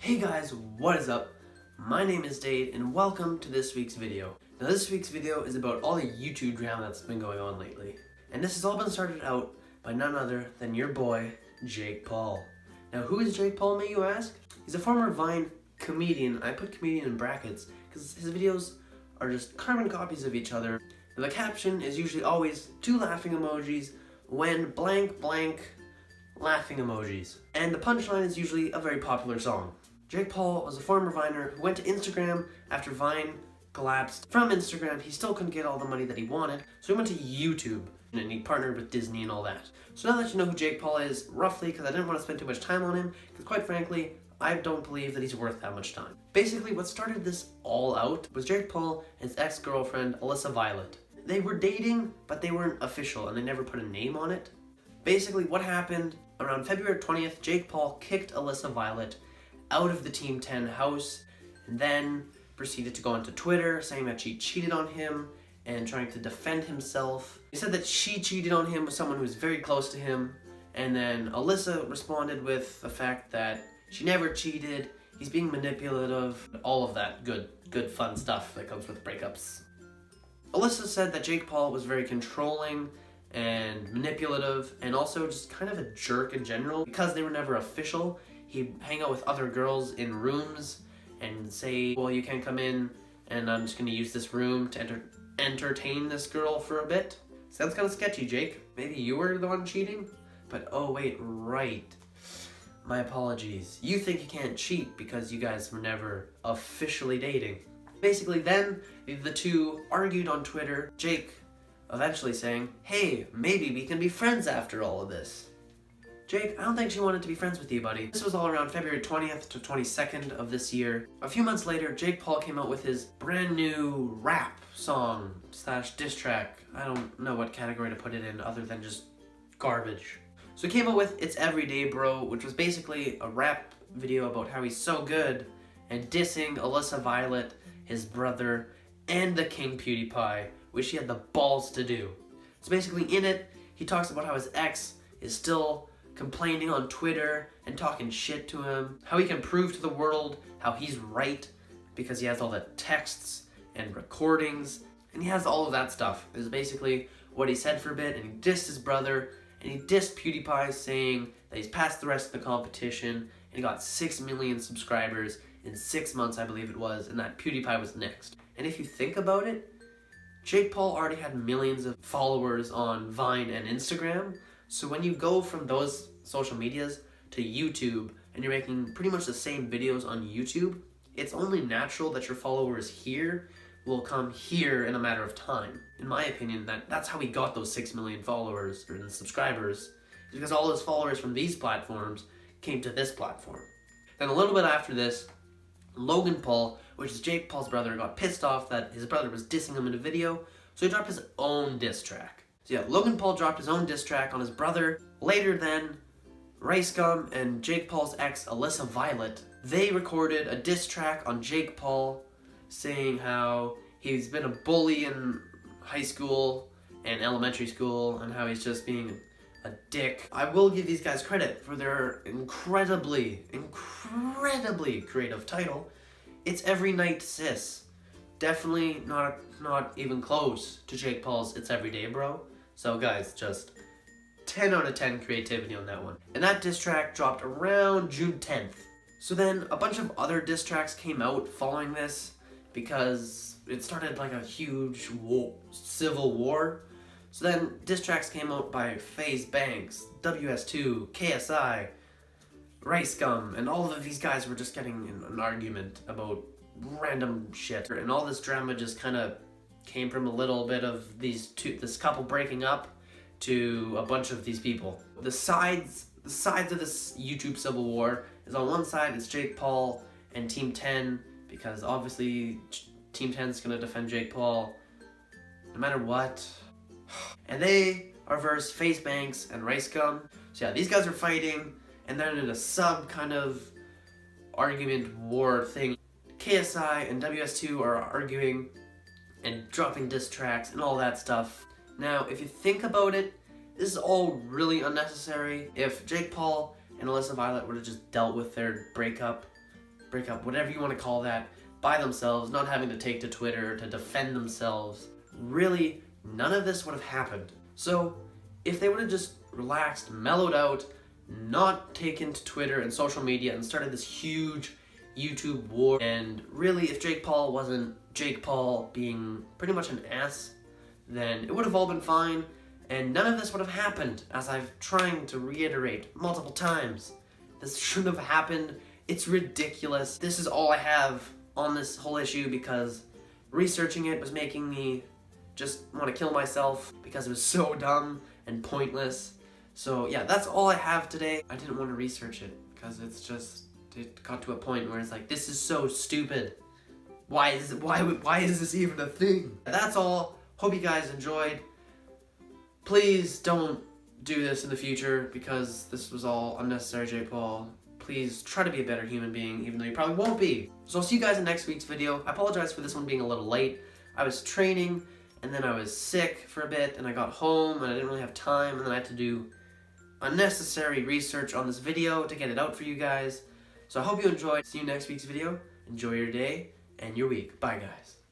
Hey guys, what is up? My name is Dade and welcome to this week's video. Now this week's video is about all the YouTube drama that's been going on lately. And this has all been started out by none other than your boy, Jake Paul. Now who is Jake Paul, may you ask? He's a former Vine comedian. I put comedian in brackets because his videos are just carbon copies of each other. And the caption is usually always 2 laughing emojis when blank blank laughing emojis. And the punchline is usually a very popular song. Jake Paul was a former Viner who went to Instagram after Vine collapsed. From Instagram, he still couldn't get all the money that he wanted, so he went to YouTube, and he partnered with Disney and all that. So now that you know who Jake Paul is, roughly, because I didn't want to spend too much time on him, because quite frankly, I don't believe that he's worth that much time. Basically, what started this all out was Jake Paul and his ex-girlfriend, Alyssa Violet. They were dating, but they weren't official, and they never put a name on it. Basically, what happened, around February 20th, Jake Paul kicked Alyssa Violet out of the Team 10 house, and then proceeded to go onto Twitter saying that she cheated on him and trying to defend himself. He said that she cheated on him with someone who was very close to him, and then Alyssa responded with the fact that she never cheated, he's being manipulative, all of that good fun stuff that comes with breakups. Alyssa said that Jake Paul was very controlling and manipulative and also just kind of a jerk in general. Because they were never official, he'd hang out with other girls in rooms and say, well, you can't come in and I'm just going to use this room to entertain this girl for a bit. Sounds kind of sketchy, Jake. Maybe you were the one cheating? But oh wait, right. My apologies. You think you can't cheat because you guys were never officially dating. Basically then, the two argued on Twitter, Jake eventually saying, hey, maybe we can be friends after all of this. Jake, I don't think she wanted to be friends with you, buddy. This was all around February 20th to 22nd of this year. A few months later, Jake Paul came out with his brand new rap song / diss track. I don't know what category to put it in other than just garbage. So he came out with It's Everyday Bro, which was basically a rap video about how he's so good and dissing Alyssa Violet, his brother, and the King PewDiePie, which he had the balls to do. So basically in it, he talks about how his ex is still complaining on Twitter and talking shit to him, how he can prove to the world how he's right because he has all the texts and recordings, and he has all of that stuff, is basically what he said for a bit, and he dissed his brother, and he dissed PewDiePie saying that he's passed the rest of the competition, and he got 6 million subscribers in 6 months, I believe it was, and that PewDiePie was next. And if you think about it, Jake Paul already had millions of followers on Vine and Instagram, so when you go from those social medias to YouTube and you're making pretty much the same videos on YouTube, it's only natural that your followers here will come here in a matter of time. In my opinion, that's how he got those 6 million followers or subscribers, is because all those followers from these platforms came to this platform. Then a little bit after this, Logan Paul, which is Jake Paul's brother, got pissed off that his brother was dissing him in a video, so he dropped his own diss track. So yeah, Logan Paul dropped his own diss track on his brother. Later then, Rice Gum and Jake Paul's ex, Alyssa Violet, they recorded a diss track on Jake Paul saying how he's been a bully in high school and elementary school and how he's just being a dick. I will give these guys credit for their incredibly creative title. It's Every Night Sis. Definitely not even close to Jake Paul's It's Everyday Bro. So guys, just 10 out of 10 creativity on that one. And that diss track dropped around June 10th. So then a bunch of other diss tracks came out following this because it started like a huge civil war. So then diss tracks came out by FaZe Banks, WS2, KSI, Rice Gum, and all of these guys were just getting in an argument about random shit. And all this drama just kind of came from a little bit of this couple breaking up to a bunch of these people. The sides of this YouTube civil war is on one side it's Jake Paul and Team 10, because obviously Team 10 is going to defend Jake Paul no matter what. And they are versus FaZe Banks and Rice Gum. So yeah, these guys are fighting, and then in a sub kind of argument war thing, KSI and WS2 are arguing and dropping diss tracks and all that stuff. Now, if you think about it, this is all really unnecessary. If Jake Paul and Alyssa Violet would have just dealt with their breakup breakup, whatever you want to call that, by themselves, not having to take to Twitter to defend themselves. Really, none of this would have happened. So, if they would have just relaxed, mellowed out, not taken to Twitter and social media and started this huge YouTube war, and really, if Jake Paul wasn't Jake Paul being pretty much an ass, then it would have all been fine, and none of this would have happened, as I've trying to reiterate multiple times. This shouldn't have happened. It's ridiculous. This is all I have on this whole issue because researching it was making me just want to kill myself because it was so dumb and pointless. So yeah, that's all I have today. I didn't want to research it because it got to a point where it's like, this is so stupid. Why is this even a thing? That's all. Hope you guys enjoyed. Please don't do this in the future because this was all unnecessary, Jake Paul. Please try to be a better human being, even though you probably won't be. So I'll see you guys in next week's video. I apologize for this one being a little late. I was training, and then I was sick for a bit, and I got home, and I didn't really have time, and then I had to do unnecessary research on this video to get it out for you guys. So I hope you enjoyed. See you next week's video. Enjoy your day and your week. Bye, guys.